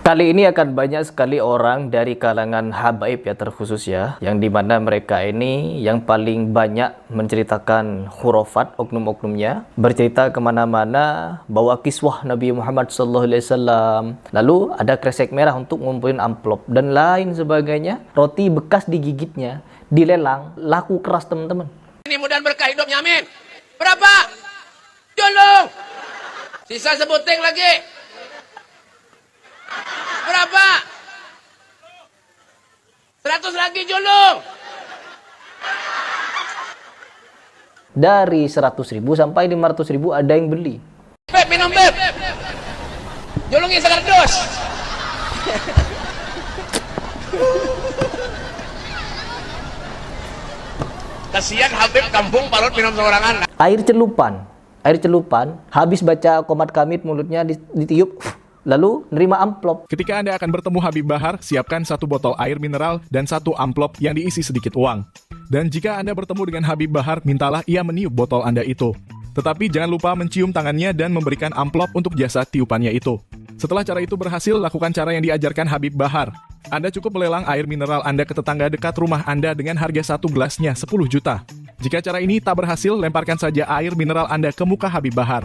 Kali ini akan banyak sekali orang dari kalangan habaib ya, terkhusus ya, yang dimana mereka ini yang paling banyak menceritakan khurafat, oknum-oknumnya, bercerita kemana-mana bawa kiswah Nabi Muhammad SAW, lalu ada kresek merah untuk ngumpulin amplop dan lain sebagainya. Roti bekas digigitnya dilelang, laku keras teman-teman. Ini mudah berkah hidupnya, amin. Berapa? Julung. Sisa sebuting lagi. Berapa? 100 lagi julung. Dari 100.000 sampai 500.000 ada yang beli. Beb, minum beb. Julungnya sekardus. Kasihan Habib kampung parut minum seorangan. Air celupan, habis baca qomat kamit mulutnya ditiup, lalu nerima amplop. Ketika Anda akan bertemu Habib Bahar, siapkan 1 botol air mineral dan 1 amplop yang diisi sedikit uang. Dan jika Anda bertemu dengan Habib Bahar, mintalah ia meniup botol Anda itu. Tetapi jangan lupa mencium tangannya dan memberikan amplop untuk jasa tiupannya itu. Setelah cara itu berhasil, lakukan cara yang diajarkan Habib Bahar. Anda cukup melelang air mineral Anda ke tetangga dekat rumah Anda dengan harga 1 gelasnya 10 juta. Jika cara ini tak berhasil, lemparkan saja air mineral Anda ke muka Habib Bahar.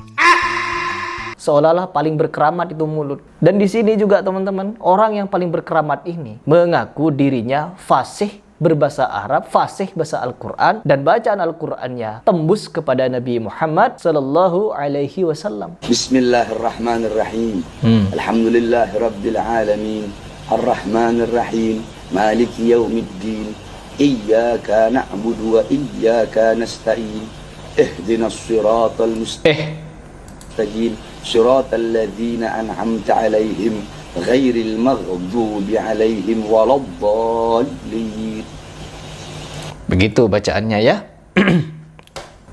Seolah-olah paling berkeramat itu mulut. Dan di sini juga teman-teman, orang yang paling berkeramat ini mengaku dirinya fasih berbahasa Arab, fasih bahasa Al-Quran, dan bacaan Al-Qurannya tembus kepada Nabi Muhammad sallallahu alaihi wasallam. Bismillahirrahmanirrahim. Alhamdulillahi rabbil alamin. Ar-Rahmanir-Rahim. Maliki yaumiddin. Iyyaka na'budu wa iyyaka nasta'in. Ihdinas siratal mustaqim. Siratal ladzina an'amta 'alaihim ghairil maghdubi 'alaihim waladdallin. Begitu bacaannya ya.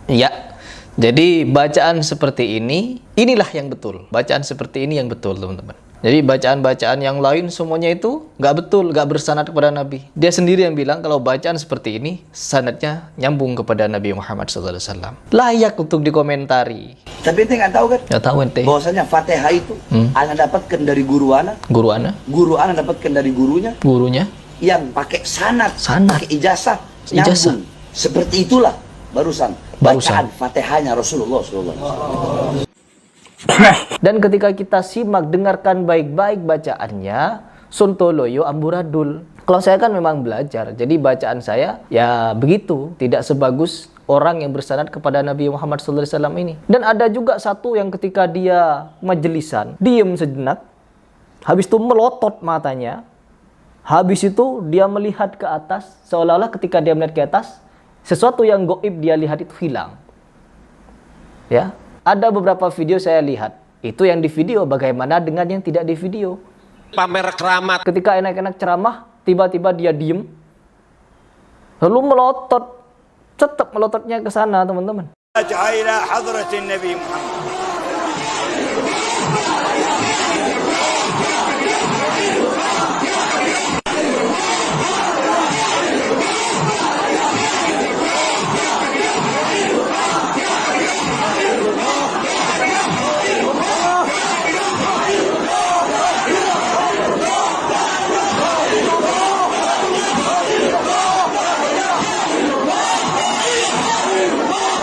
Ya. Jadi bacaan seperti ini, inilah yang betul. Bacaan seperti ini yang betul, teman-teman. Jadi bacaan-bacaan yang lain semuanya itu nggak betul, nggak bersanad kepada Nabi. Dia sendiri yang bilang kalau bacaan seperti ini sanadnya nyambung kepada Nabi Muhammad SAW. Layak untuk dikomentari. Tapi ente nggak tahu kan? Nggak tahu ente. Bahwasanya Fatihah itu ana dapatkan dari guru ana. Guru ana? Guru ana dapatkan dari gurunya. Gurunya? Yang pakai sanad. Sanad. Pakai ijazah. Ijazah. Nyambung. Seperti itulah barusan. Bacaan Fatihahnya Rasulullah SAW. Dan ketika kita simak, dengarkan baik-baik bacaannya, sontoloyo amburadul. Kalau saya kan memang belajar, jadi bacaan saya ya begitu, tidak sebagus orang yang bersanad kepada Nabi Muhammad SAW ini. Dan ada juga satu yang ketika dia majelisan, diem sejenak, habis itu melotot matanya, habis itu dia melihat ke atas, seolah-olah ketika dia melihat ke atas, sesuatu yang gaib dia lihat itu hilang. Ya. Ada beberapa video saya lihat, itu yang di video, bagaimana dengan yang tidak di video. Pamer keramat. Ketika enak-enak ceramah, tiba-tiba dia diem, lalu melotot, tetap melototnya ke sana, teman-teman.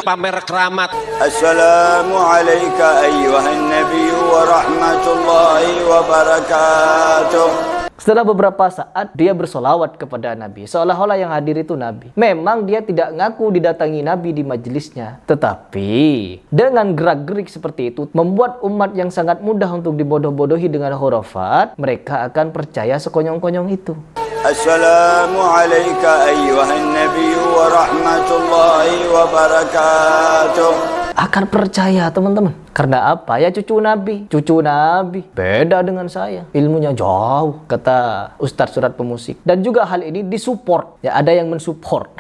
Pamer keramat. Assalamualaikum ayyuhan nabiy wa rahmatullahi wa barakatuh. Setelah beberapa saat dia bersolawat kepada Nabi, seolah-olah yang hadir itu Nabi. Memang dia tidak ngaku didatangi Nabi di majelisnya, tetapi dengan gerak-gerik seperti itu membuat umat yang sangat mudah untuk dibodoh-bodohi dengan khurafat, mereka akan percaya sekonyong-konyong itu. Assalamualaikum ayyuhan nabiy wa rahmatullahi wa barakatuh. Akan percaya, teman-teman. Karena apa? Ya cucu Nabi. Cucu Nabi. Beda dengan saya. Ilmunya jauh, kata Ustadz Surat Pemusik. Dan juga hal ini disupport. Ya, ada yang mensupport.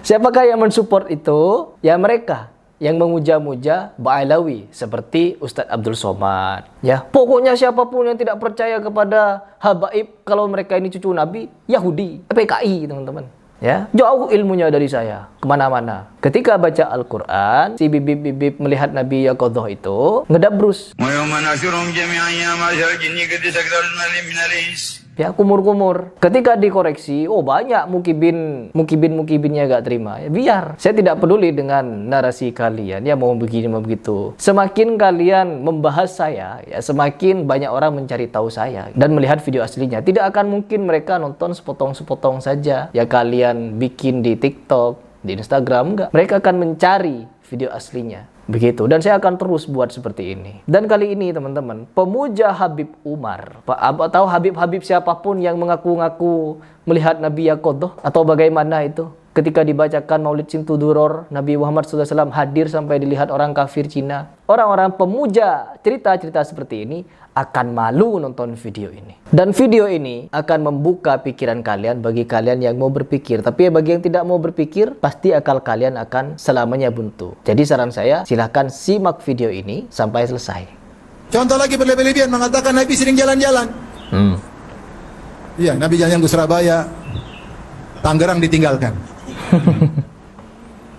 Siapakah yang mensupport itu? Ya mereka yang memuja-muja Ba'alawi seperti Ustadz Abdul Somad. Ya, pokoknya siapapun yang tidak percaya kepada habaib kalau mereka ini cucu Nabi, Yahudi, PKI, teman-teman. Ya, jauh ilmunya dari saya, kemana-mana. Ketika baca Al-Quran, si bibib-bibib melihat Nabi Yaqadhah itu ngedabrus. Ya, kumur-kumur. Ketika dikoreksi, oh banyak mukibinnya gak terima. Ya, biar. Saya tidak peduli dengan narasi kalian. Ya, mau begini, mau begitu. Semakin kalian membahas saya, ya semakin banyak orang mencari tahu saya dan melihat video aslinya. Tidak akan mungkin mereka nonton sepotong-sepotong saja. Ya, kalian bikin di TikTok, di Instagram, enggak. Mereka akan mencari video aslinya. Begitu, dan saya akan terus buat seperti ini. Dan kali ini teman-teman, pemuja Habib Umar, atau Habib-Habib siapapun yang mengaku-ngaku melihat Nabi Yaqadhah atau bagaimana itu, ketika dibacakan Maulid Simtuduror, Nabi Muhammad SAW hadir sampai dilihat orang kafir Cina. Orang-orang pemuja cerita-cerita seperti ini akan malu nonton video ini. Dan video ini akan membuka pikiran kalian bagi kalian yang mau berpikir. Tapi bagi yang tidak mau berpikir, pasti akal kalian akan selamanya buntu. Jadi saran saya, silahkan simak video ini sampai selesai. Contoh lagi berlebih-lebihan mengatakan Nabi sering jalan-jalan. Iya, Nabi jalan ke Surabaya, Tangerang ditinggalkan.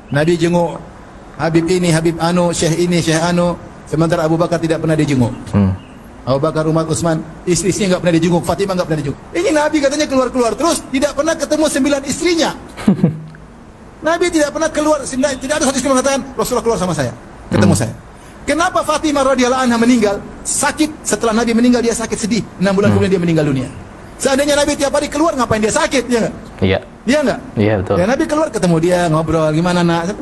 Nabi jenguk Habib ini, Habib anu, Syekh ini, Syekh anu. Sementara Abu Bakar tidak pernah dijenguk. Abu Bakar, Umar, Utsman, istri-istrinya nggak pernah dijenguk, Fatimah nggak pernah dijenguk. Ini Nabi katanya keluar-keluar terus, tidak pernah ketemu 9 istrinya. Nabi tidak pernah keluar, tidak ada satu istri mengatakan Rasulullah keluar sama saya, ketemu saya. Kenapa Fatimah radhiyallahu anha meninggal? Sakit, setelah Nabi meninggal dia sakit sedih. 6 bulan kemudian dia meninggal dunia. Seandainya Nabi tiap hari keluar, ngapain dia sakit? Ya nggak? Iya. Iya nggak? Iya, betul. Ya, Nabi keluar ketemu dia, ngobrol, gimana nak?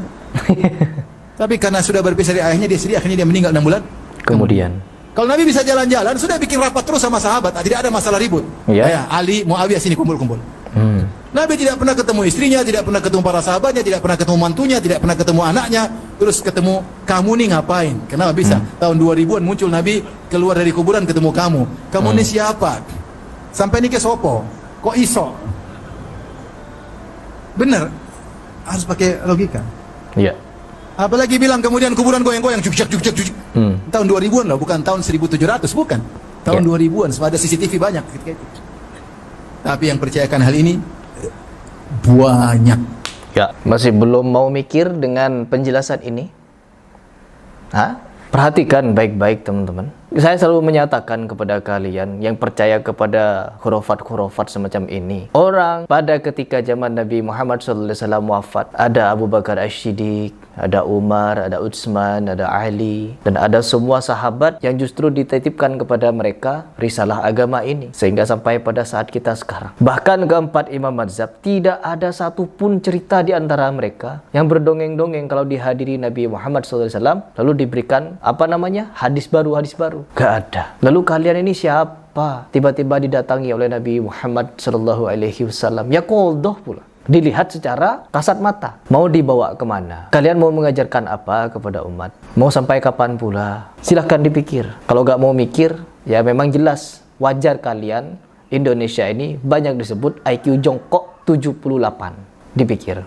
Tapi karena sudah berpisah dari ayahnya, dia sedih, akhirnya dia meninggal 6 bulan Kemudian. Kalau Nabi bisa jalan-jalan, sudah bikin rapat terus sama sahabat, tidak ada masalah ribut. Iya. Ya, Ali, Muawiyah sini kumpul-kumpul. Nabi tidak pernah ketemu istrinya, tidak pernah ketemu para sahabatnya, tidak pernah ketemu mantunya, tidak pernah ketemu anaknya. Terus ketemu, kamu nih ngapain? Kenapa bisa? Tahun 2000-an muncul Nabi keluar dari kuburan ketemu kamu. Kamu nih siapa? Sampai nih ke sopo? Kok iso? Bener, harus pakai logika. Iya. Apalagi bilang kemudian kuburan goyang-goyang, juk. Tahun 2000-an loh, bukan tahun 1700, bukan. Tahun 2000-an, ada CCTV banyak. Tapi yang percayakan hal ini banyak. Ya, masih belum mau mikir dengan penjelasan ini? Hah? Perhatikan baik-baik teman-teman. Saya selalu menyatakan kepada kalian yang percaya kepada khurafat-khurafat semacam ini. Orang pada ketika zaman Nabi Muhammad SAW wafat, ada Abu Bakar As-Siddiq, ada Umar, ada Utsman, ada Ali, dan ada semua sahabat yang justru dititipkan kepada mereka risalah agama ini. Sehingga sampai pada saat kita sekarang. Bahkan keempat imam mazhab, tidak ada satupun cerita di antara mereka yang berdongeng-dongeng kalau dihadiri Nabi Muhammad SAW, lalu diberikan hadis baru. Gak ada. Lalu kalian ini siapa? Tiba-tiba didatangi oleh Nabi Muhammad SAW. Yaqadhah pula. Dilihat secara kasat mata. Mau dibawa kemana? Kalian mau mengajarkan apa kepada umat? Mau sampai kapan pula? Silahkan dipikir. Kalau gak mau mikir, ya memang jelas. Wajar kalian Indonesia ini banyak disebut IQ jongkok 78. Dipikir.